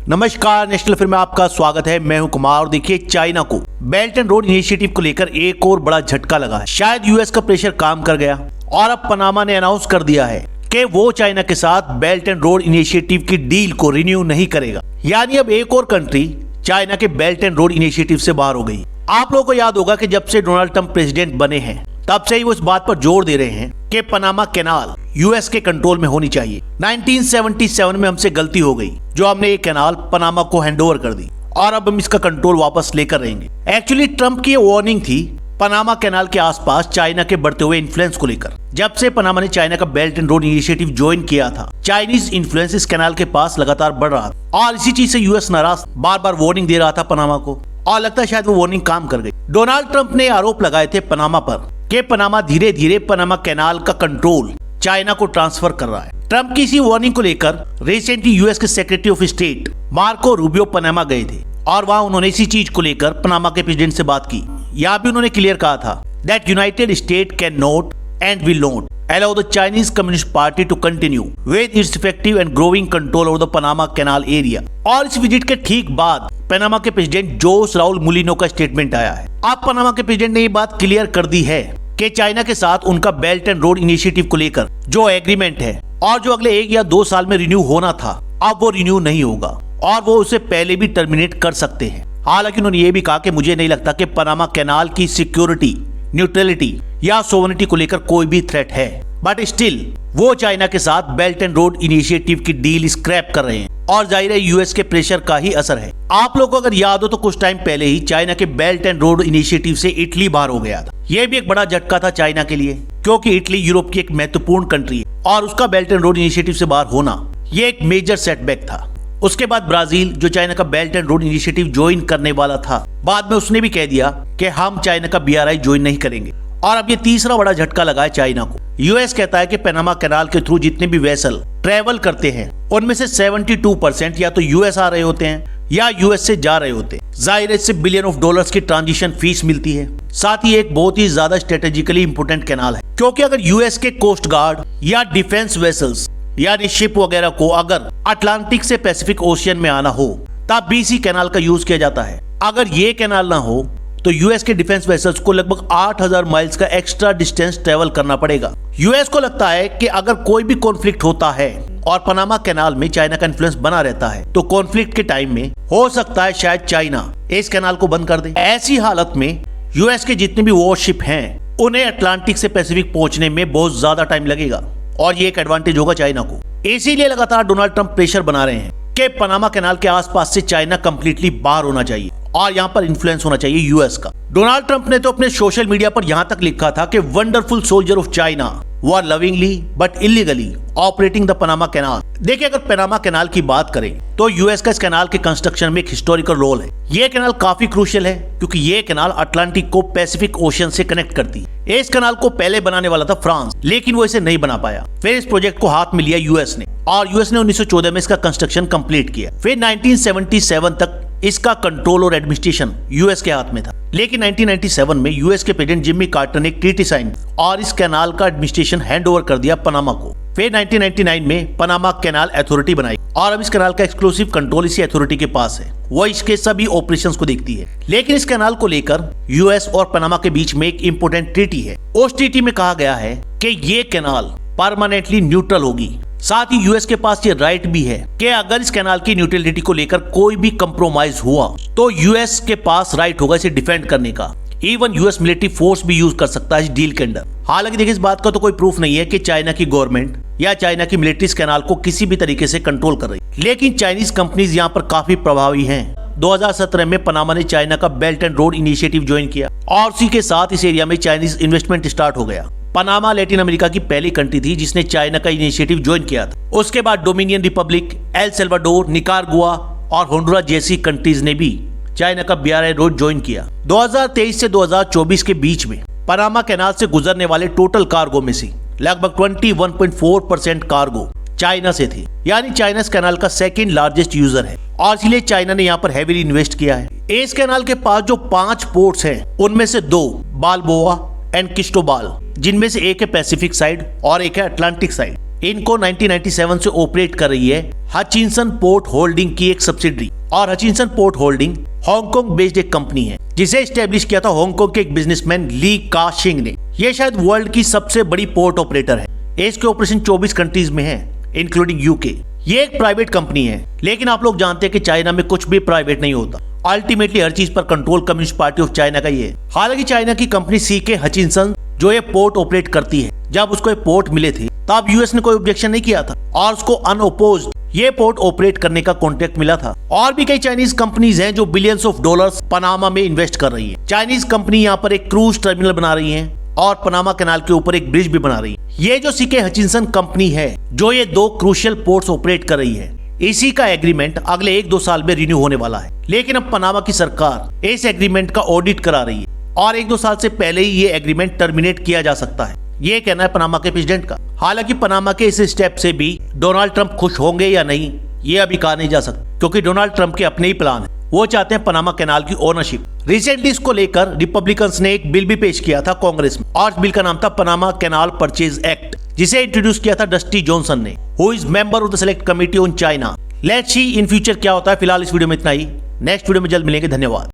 नमस्कार, national film में आपका स्वागत है। मैं हूं कुमार और देखिए, चाइना को बेल्ट एंड रोड इनिशिएटिव को लेकर एक और बड़ा झटका लगा है। शायद यूएस का प्रेशर काम कर गया और अब पनामा ने अनाउंस कर दिया है कि वो चाइना के साथ बेल्ट एंड रोड इनिशिएटिव की डील को रिन्यू नहीं करेगा। यानी अब एक और कंट्री चाइना के बेल्ट एंड रोड इनिशिएटिव से बाहर हो गई। आप लोगों को याद होगा कि जब से डोनाल्ड ट्रंप प्रेसिडेंट बने हैं तब से ही वो इस बात पर जोर दे रहे हैं कि पनामा कैनाल यूएस के कंट्रोल में होनी चाहिए। 1977 में हमसे गलती हो गई जो हमने ये कैनाल पनामा को हैंडओवर कर दी और अब हम इसका कंट्रोल वापस लेकर रहेंगे। एक्चुअली ट्रंप की ये वार्निंग थी पनामा कैनाल के आसपास चाइना के बढ़ते हुए इन्फ्लुएंस को लेकर। जब से पनामा ने चाइना का belt and road initiative join किया था, चाइनीज इन्फ्लुएंस इस कैनाल के पास लगातार बढ़ रहा था और इसी चीज से यूएस नाराज बार बार वार्निंग दे रहा था पनामा को और लगता है शायद वो वार्निंग काम कर गई। डोनाल्ड ट्रंप ने आरोप लगाए थे पनामा पर कि पनामा धीरे धीरे पनामा कैनाल का कंट्रोल चाइना को ट्रांसफर कर रहा है। ट्रंप की इसी वार्निंग को लेकर रिसेंटली यूएस के secretary of state Marco Rubio Panama गए थे और वहां उन्होंने इसी चीज को लेकर पनामा के प्रेसिडेंट से बात की। यहाँ भी उन्होंने क्लियर कहा था that United state can not and will not allow the Chinese Communist Party to continue with its effective and growing control over the Panama Canal area। और इस विजिट के ठीक बाद पनामा के प्रेसिडेंट जोस राउल मुलिनो का statement आया है। अब पनामा के प्रेसिडेंट ने ये बात क्लियर कर दी है कि चाइना के साथ उनका बेल्ट एंड रोड इनिशिएटिव को लेकर जो एग्रीमेंट है और जो अगले 1 या 2 साल में रिन्यू होना था, अब वो रिन्यू नहीं होगा और वो उसे पहले भी टर्मिनेट कर सकते हैं। हालांकि उन्होंने ये भी कहा कि मुझे नहीं लगता कि पनामा कैनाल की सिक्योरिटी, न्यूट्रलिटी या सोवरेनिटी को लेकर कोई भी थ्रेट है, बट स्टिल वो चाइना के साथ बेल्ट एंड रोड इनिशिएटिव की डील स्क्रैप कर रहे हैं और जाहिर है यूएस के प्रेशर का ही असर है। आप लोगों को अगर याद हो तो कुछ टाइम पहले ही चाइना के बेल्ट एंड रोड इनिशिएटिव से इटली बाहर हो गया था। यह भी एक बड़ा झटका था चाइना के लिए क्योंकि इटली यूरोप की एक महत्वपूर्ण कंट्री है और उसका बेल्ट एंड रोड इनिशिएटिव से बाहर होना ये एक मेजर सेटबैक था। उसके बाद ब्राजील जो चाइना का belt and road initiative join करने वाला था, बाद में उसने भी कह दिया कि हम चाइना का बीआरआई ज्वाइन नहीं करेंगे और अब ये तीसरा बड़ा झटका लगा है चाइना को। यूएस कहता है कि पनामा कैनाल के थ्रू जितने भी वेसल ट्रेवल करते हैं उनमें से 72% या तो यूएस आ रहे होते हैं या यूएस से जा रहे होते हैं। जाहिर है इससे बिलियन ऑफ डॉलर्स की ट्रांजिशन फीस मिलती है। साथ ही एक बहुत ही ज्यादा स्ट्रेटेजिकली इंपोर्टेंट कैनाल है क्योंकि अगर यूएस के कोस्ट गार्ड या डिफेंस वेसल्स यानी शिप वगैरह को अगर अटलांटिक से पैसिफिक ओशियन में आना हो तब भी इसी कैनाल का यूज किया जाता है। अगर ये कैनाल ना हो तो यूएस के डिफेंस वेसल्स को लगभग 8000 माइल्स का एक्स्ट्रा डिस्टेंस ट्रेवल करना पड़ेगा। यूएस को लगता है कि अगर कोई भी कॉन्फ्लिक्ट होता है और पनामा कैनाल में चाइना का इन्फ्लुएंस बना रहता है तो कॉन्फ्लिक्ट के टाइम में हो सकता है शायद चाइना इस कैनाल को बंद कर दे। ऐसी हालत में यूएस के जितने भी वॉरशिप हैं उन्हें अटलांटिक से पैसिफिक पहुंचने में बहुत ज्यादा टाइम लगेगा और ये एक एडवांटेज होगा चाइना को। इसीलिए लगातार डोनाल्ड ट्रंप प्रेशर बना रहे हैं कि पनामा कैनाल के आसपास से चाइना कंप्लीटली बाहर होना चाहिए और यहाँ पर इन्फ्लुएंस होना चाहिए यूएस का। डोनाल्ड ट्रंप ने तो अपने सोशल मीडिया पर यहाँ तक लिखा था कि wonderful soldier of China who are lovingly but illegally operating the Panama canal. देखिए, अगर पनामा कैनाल की बात करें तो यूएस का इस कैनाल के कंस्ट्रक्शन में एक हिस्टोरिकल रोल है। ये कैनाल काफी क्रूशियल है क्योंकि ये कैनाल अटलांटिक को पैसिफिक ओशियन से कनेक्ट करती है। इस कैनाल को पहले बनाने वाला था फ्रांस, लेकिन वो इसे नहीं बना पाया। फिर इस प्रोजेक्ट को हाथ में लिया यूएस ने और यूएस ने 1914 में इसका कंस्ट्रक्शन कंप्लीट किया। फिर 1977 तक इसका कंट्रोल और एडमिनिस्ट्रेशन यूएस के हाथ में था, लेकिन 1997 में यूएस के प्रेसिडेंट जिम्मी कार्टर ने एक ट्रीटी साइन और इस कैनाल का एडमिनिस्ट्रेशन हैंडओवर कर दिया पनामा को। फिर 1999 में पनामा कैनाल अथॉरिटी बनाई और अब इस कैनाल का एक्सक्लूसिव कंट्रोल इसी अथॉरिटी के पास है। वो इसके सभी ऑपरेशंस को देखती है। लेकिन इस कैनाल को लेकर यूएस और पनामा के बीच में एक इंपोर्टेंट ट्रीटी है। उस ट्रीटी में कहा गया है कि ये कैनाल परमानेंटली न्यूट्रल होगी। साथ ही यूएस के पास ये राइट भी है कि अगर इस कैनाल की न्यूट्रलिटी को लेकर कोई भी कंप्रोमाइज हुआ तो यूएस के पास राइट होगा इसे डिफेंड करने का। इवन यूएस मिलिट्री फोर्स भी यूज कर सकता है इस डील के अंदर। हालांकि देखिए, इस बात का तो कोई प्रूफ नहीं है कि चाइना की गवर्नमेंट या चाइना की मिलिट्री इस कैनाल को किसी भी तरीके से कंट्रोल कर रही, लेकिन चाइनीज कंपनीज यहाँ पर काफी प्रभावी हैं। 2017 में पनामा ने चाइना का belt and road initiative join किया और उसी के साथ इस एरिया में चाइनीज इन्वेस्टमेंट स्टार्ट हो गया। पनामा लैटिन अमेरिका की पहली कंट्री थी जिसने चाइना का इनिशिएटिव ज्वाइन किया था। उसके बाद dominion Republic, El Salvador, Nicaragua और होंडुरास जैसी कंट्रीज ने भी चाइना का बीआरआई रोड ज्वाइन किया। 2023 से 2024 के बीच में पनामा कैनाल से गुजरने वाले टोटल कार्गो में से लगभग 21.4% कार्गो चाइना से थे। यानी चाइना इस कैनाल का सेकंड लार्जेस्ट यूजर है और इसलिए चाइना ने यहाँ पर हेवीली इन्वेस्ट किया है। इस कैनाल के पास जो 5 पोर्ट्स हैं उनमें से 2 बालबोआ एंड क्रिस्टोबाल, जिनमें से एक है पैसिफिक साइड और एक है अटलांटिक साइड। इनको 1997 से ऑपरेट कर रही है हचिंसन पोर्ट होल्डिंग की एक सब्सिडरी। और Hutchinson port holding Hong Kong based एक कंपनी है जिसे स्टैब्लिश किया था हांगकांग के एक बिजनेसमैन ली का शिंग ने। ये शायद वर्ल्ड की सबसे बड़ी पोर्ट ऑपरेटर है। इसके ऑपरेशन 24 कंट्रीज में है इंक्लूडिंग यूके। ये एक प्राइवेट कंपनी है, लेकिन आप लोग जानते हैं कि चाइना में कुछ भी प्राइवेट नहीं होता। अल्टीमेटली हर चीज पर control communist party of China का ही है। हालांकि चाइना की कंपनी सीके हचिंसन जो ये पोर्ट ऑपरेट करती है, जब उसको ये पोर्ट मिले थे तब यूएस ने कोई ऑब्जेक्शन नहीं किया था और उसको अनओपोज्ड ये पोर्ट ऑपरेट करने का कॉन्ट्रैक्ट मिला था। और भी कई चाइनीज कंपनीज हैं जो बिलियंस ऑफ डॉलर्स पनामा में इन्वेस्ट कर रही है। चाइनीज कंपनी यहाँ पर एक क्रूज टर्मिनल बना रही है और पनामा कैनाल के ऊपर एक ब्रिज भी बना रही है। ये जो सीके हचिंसन कंपनी है जो ये 2 क्रूशियल पोर्ट्स ऑपरेट कर रही है, इसी का एग्रीमेंट अगले 1-2 साल में रिन्यू होने वाला है। लेकिन अब पनामा की सरकार इस एग्रीमेंट का ऑडिट करा रही है और 1-2 साल से पहले ही ये एग्रीमेंट टर्मिनेट किया जा सकता है। ये कहना है पनामा के प्रेसिडेंट का। हालांकि पनामा के इस स्टेप से भी डोनाल्ड ट्रंप खुश होंगे या नहीं, ये अभी कहा नहीं जा सकता, क्योंकि डोनाल्ड ट्रंप के अपने ही प्लान है। वो चाहते हैं पनामा कैनाल की ओनरशिप। रिसेंटली इसको लेकर रिपब्लिकन्स ने एक बिल भी पेश किया था कांग्रेस में और इस बिल का नाम था पनामा कैनाल परचेज एक्ट, जिसे इंट्रोड्यूस किया था डस्टी जॉनसन ने, who is member of the select committee on China. Let's see in future क्या होता है। फिलहाल इस वीडियो में इतना ही। नेक्स्ट वीडियो में जल्द मिलेंगे। धन्यवाद।